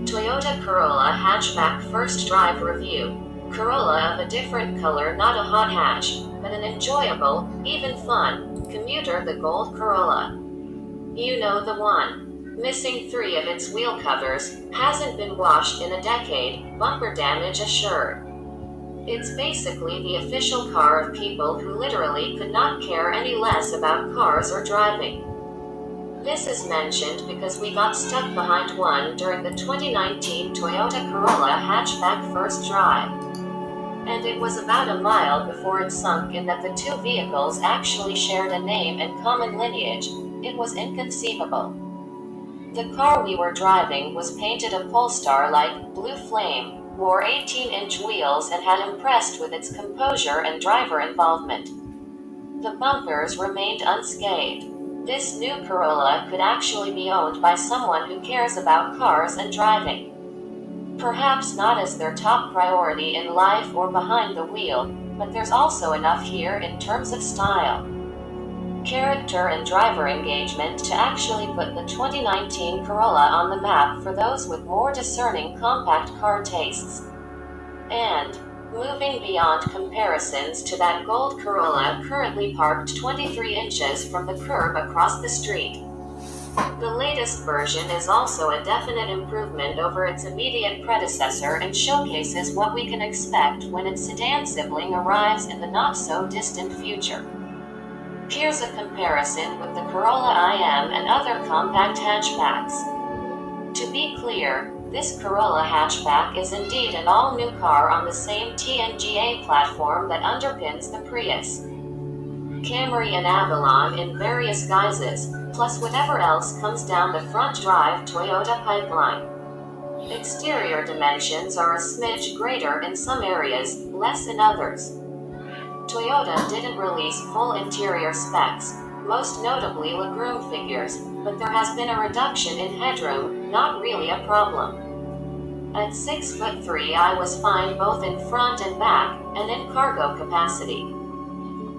Toyota Corolla Hatchback First Drive Review. Corolla of a different color, not a hot hatch, but an enjoyable, even fun, commuter. The gold Corolla. You know the one. Missing 3 of its wheel covers, hasn't been washed in a decade, bumper damage assured. It's basically the official car of people who literally could not care any less about cars or driving. This is mentioned because we got stuck behind one during the 2019 Toyota Corolla Hatchback First Drive. And it was about a mile before it sunk in that the two vehicles actually shared a name and common lineage. It was inconceivable. The car we were driving was painted a Polestar-like blue flame, wore 18-inch wheels, and had impressed with its composure and driver involvement. The bumpers remained unscathed. This new Corolla could actually be owned by someone who cares about cars and driving. Perhaps not as their top priority in life or behind the wheel, but there's also enough here in terms of style, character, and driver engagement to actually put the 2019 Corolla on the map for those with more discerning compact car tastes. And, moving beyond comparisons to that gold Corolla currently parked 23 inches from the curb across the street. The latest version is also a definite improvement over its immediate predecessor and showcases what we can expect when its sedan sibling arrives in the not-so-distant future. Here's a comparison with the Corolla IM and other compact hatchbacks. To be clear, this Corolla hatchback is indeed an all-new car on the same TNGA platform that underpins the Prius, Camry, and Avalon in various guises, plus whatever else comes down the front drive Toyota pipeline. Exterior dimensions are a smidge greater in some areas, less in others. Toyota didn't release full interior specs, most notably legroom figures, but there has been a reduction in headroom, not really a problem. At 6'3", I was fine both in front and back, and in cargo capacity.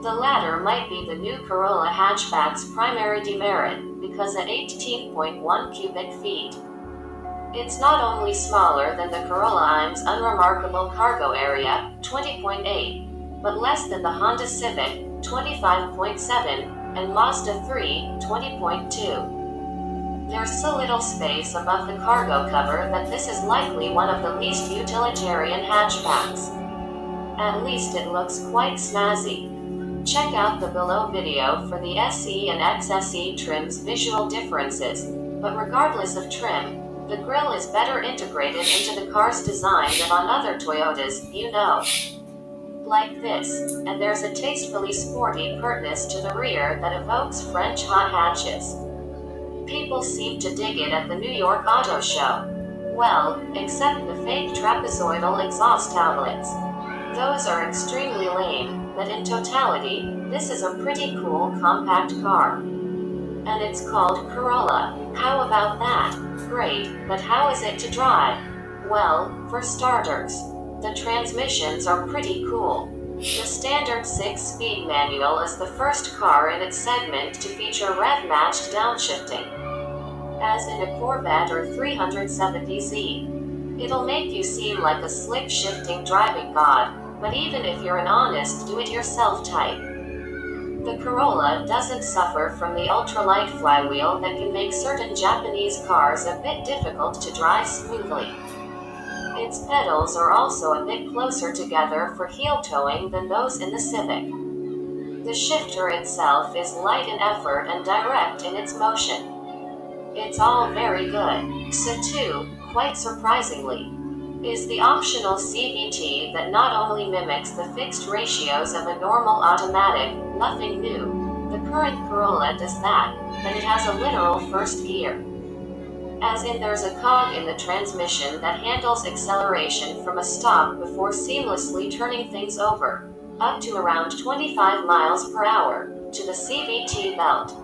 The latter might be the new Corolla hatchback's primary demerit, because at 18.1 cubic feet, it's not only smaller than the Corolla IM's unremarkable cargo area, 20.8, but less than the Honda Civic, 25.7, and Mazda 3, 20.2. There's so little space above the cargo cover that this is likely one of the least utilitarian hatchbacks. At least it looks quite snazzy. Check out the below video for the SE and XSE trim's visual differences, but regardless of trim, the grille is better integrated into the car's design than on other Toyotas, you know. Like this, and there's a tastefully sporty pertness to the rear that evokes French hot hatches. People seem to dig it at the New York Auto Show. Well, except the fake trapezoidal exhaust tablets. Those are extremely lame, but in totality, this is a pretty cool compact car. And it's called Corolla. How about that? Great, but how is it to drive? Well, for starters, the transmissions are pretty cool. The standard 6-speed manual is the first car in its segment to feature rev-matched downshifting, as in a Corvette or 370Z. It'll make you seem like a slick shifting driving god, but even if you're an honest do-it-yourself type, the Corolla doesn't suffer from the ultralight flywheel that can make certain Japanese cars a bit difficult to drive smoothly. Its pedals are also a bit closer together for heel towing than those in the Civic. The shifter itself is light in effort and direct in its motion. It's all very good. So too, quite surprisingly, is the optional CVT that not only mimics the fixed ratios of a normal automatic, nothing new. The current Corolla does that, but it has a literal first gear. As in, there's a cog in the transmission that handles acceleration from a stop before seamlessly turning things over, up to around 25 miles per hour, to the CVT belt.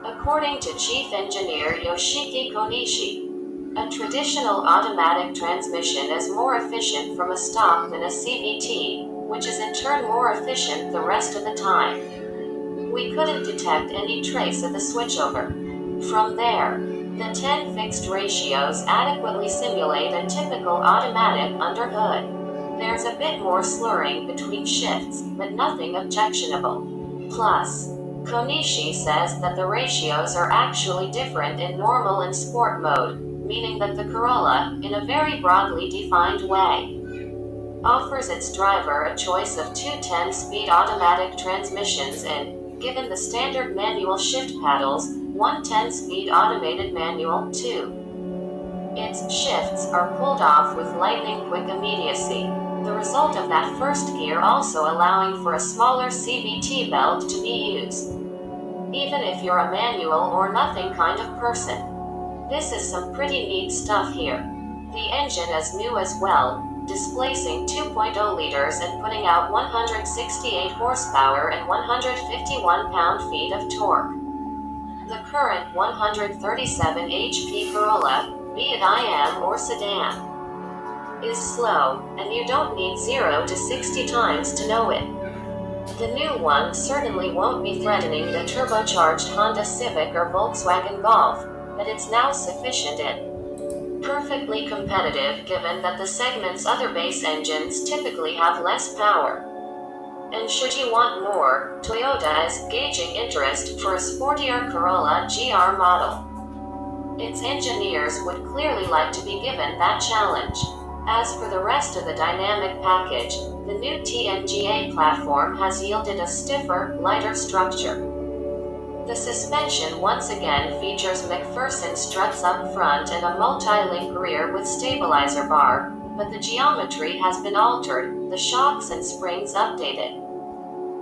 According to Chief Engineer Yoshiki Konishi, a traditional automatic transmission is more efficient from a stop than a CVT, which is in turn more efficient the rest of the time. We couldn't detect any trace of the switchover. From there, The 10 fixed ratios adequately simulate a typical automatic under hood. There's a bit more slurring between shifts, but nothing objectionable. Plus, Konishi says that the ratios are actually different in normal and sport mode, meaning that the Corolla, in a very broadly defined way, offers its driver a choice of two 10-speed automatic transmissions and, given the standard manual shift paddles, one 10-speed automated manual, too. Its shifts are pulled off with lightning-quick immediacy, the result of that first gear also allowing for a smaller CVT belt to be used. Even if you're a manual or nothing kind of person. This is some pretty neat stuff here. The engine is new as well, displacing 2.0 liters and putting out 168 horsepower and 151 pound-feet of torque. The current 137 HP Corolla, be it IM or sedan, is slow, and you don't need 0 to 60 times to know it. The new one certainly won't be threatening the turbocharged Honda Civic or Volkswagen Golf, but it's now sufficient and perfectly competitive given that the segment's other base engines typically have less power. And should you want more, Toyota is gauging interest for a sportier Corolla GR model. Its engineers would clearly like to be given that challenge. As for the rest of the dynamic package, the new TNGA platform has yielded a stiffer, lighter structure. The suspension once again features McPherson struts up front and a multi-link rear with stabilizer bar, but the geometry has been altered, the shocks and springs updated,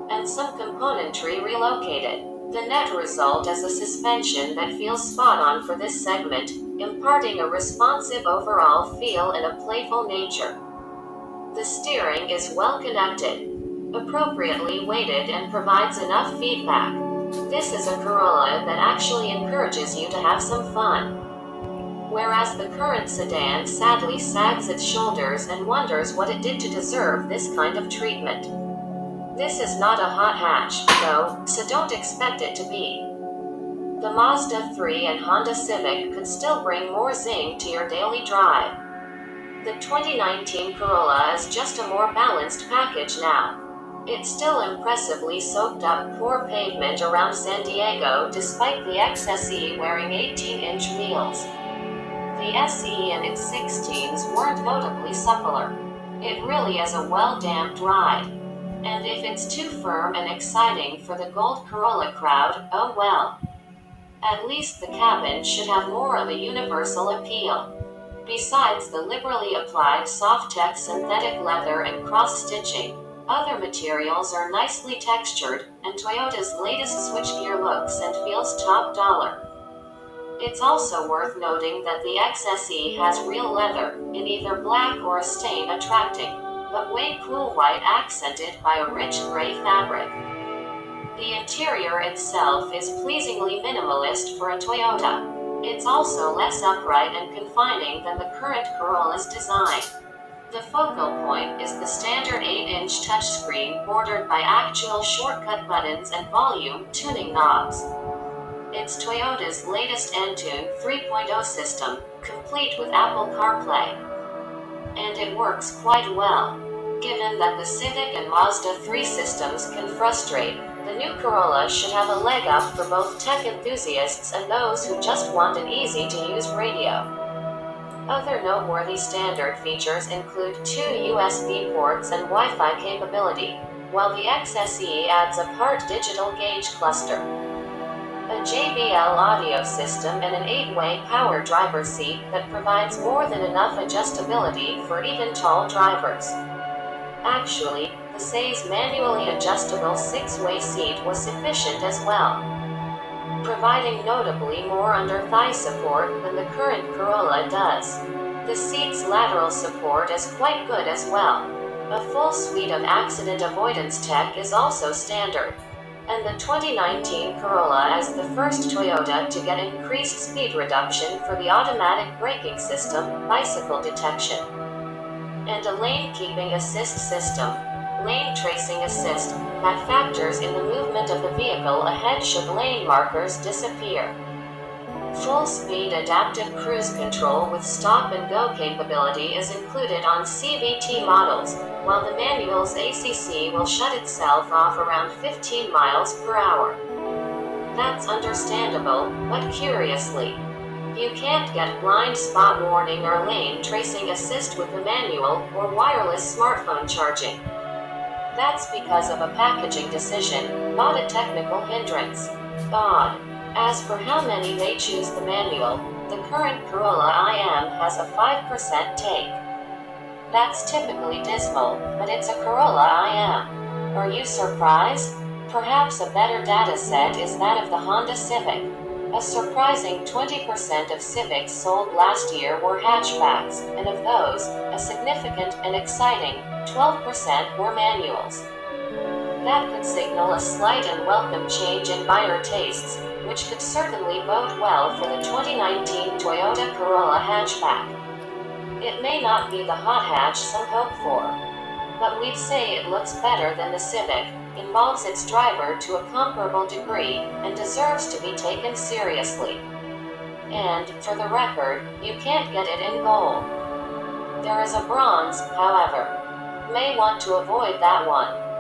and some componentry relocated. The net result is a suspension that feels spot on for this segment, imparting a responsive overall feel and a playful nature. The steering is well connected, appropriately weighted and provides enough feedback. This is a Corolla that actually encourages you to have some fun. Whereas the current sedan sadly sags its shoulders and wonders what it did to deserve this kind of treatment. This is not a hot hatch, though, so don't expect it to be. The Mazda 3 and Honda Civic could still bring more zing to your daily drive. The 2019 Corolla is just a more balanced package now. It's still impressively soaked up poor pavement around San Diego despite the XSE wearing 18-inch wheels. The SE and its 16s weren't notably suppler. It really is a well-damped ride. And if it's too firm and exciting for the gold Corolla crowd, oh well. At least the cabin should have more of a universal appeal. Besides the liberally applied soft-tech synthetic leather and cross-stitching, other materials are nicely textured, and Toyota's latest switchgear looks and feels top dollar. It's also worth noting that the XSE has real leather, in either black or a stain attracting, but way cool white accented by a rich gray fabric. The interior itself is pleasingly minimalist for a Toyota. It's also less upright and confining than the current Corolla's design. The focal point is the standard 8-inch touchscreen bordered by actual shortcut buttons and volume tuning knobs. It's Toyota's latest Entune 3.0 system, complete with Apple CarPlay. And it works quite well. Given that the Civic and Mazda 3 systems can frustrate, the new Corolla should have a leg up for both tech enthusiasts and those who just want an easy-to-use radio. Other noteworthy standard features include 2 USB ports and Wi-Fi capability, while the XSE adds a part digital gauge cluster, a JBL audio system and an 8-way power driver seat that provides more than enough adjustability for even tall drivers. Actually, the SE's manually adjustable 6-way seat was sufficient as well, providing notably more under-thigh support than the current Corolla does. The seat's lateral support is quite good as well. A full suite of accident avoidance tech is also standard. And the 2019 Corolla is the first Toyota to get increased speed reduction for the automatic braking system, bicycle detection, and a lane-keeping assist system, lane tracing assist, that factors in the movement of the vehicle ahead should lane markers disappear. Full-speed adaptive cruise control with stop-and-go capability is included on CVT models, while the manual's ACC will shut itself off around 15 miles per hour. That's understandable, but curiously, you can't get blind spot warning or lane tracing assist with the manual or wireless smartphone charging. That's because of a packaging decision, not a technical hindrance. Odd. As for how many may choose the manual, the current Corolla IM has a 5% take. That's typically dismal, but it's a Corolla IM. Are you surprised? Perhaps a better data set is that of the Honda Civic. A surprising 20% of Civics sold last year were hatchbacks, and of those, a significant and exciting 12% were manuals. That could signal a slight and welcome change in buyer tastes, which could certainly bode well for the 2019 Toyota Corolla Hatchback. It may not be the hot hatch some hope for, but we'd say it looks better than the Civic, involves its driver to a comparable degree, and deserves to be taken seriously. And, for the record, you can't get it in gold. There is a bronze, however. May want to avoid that one.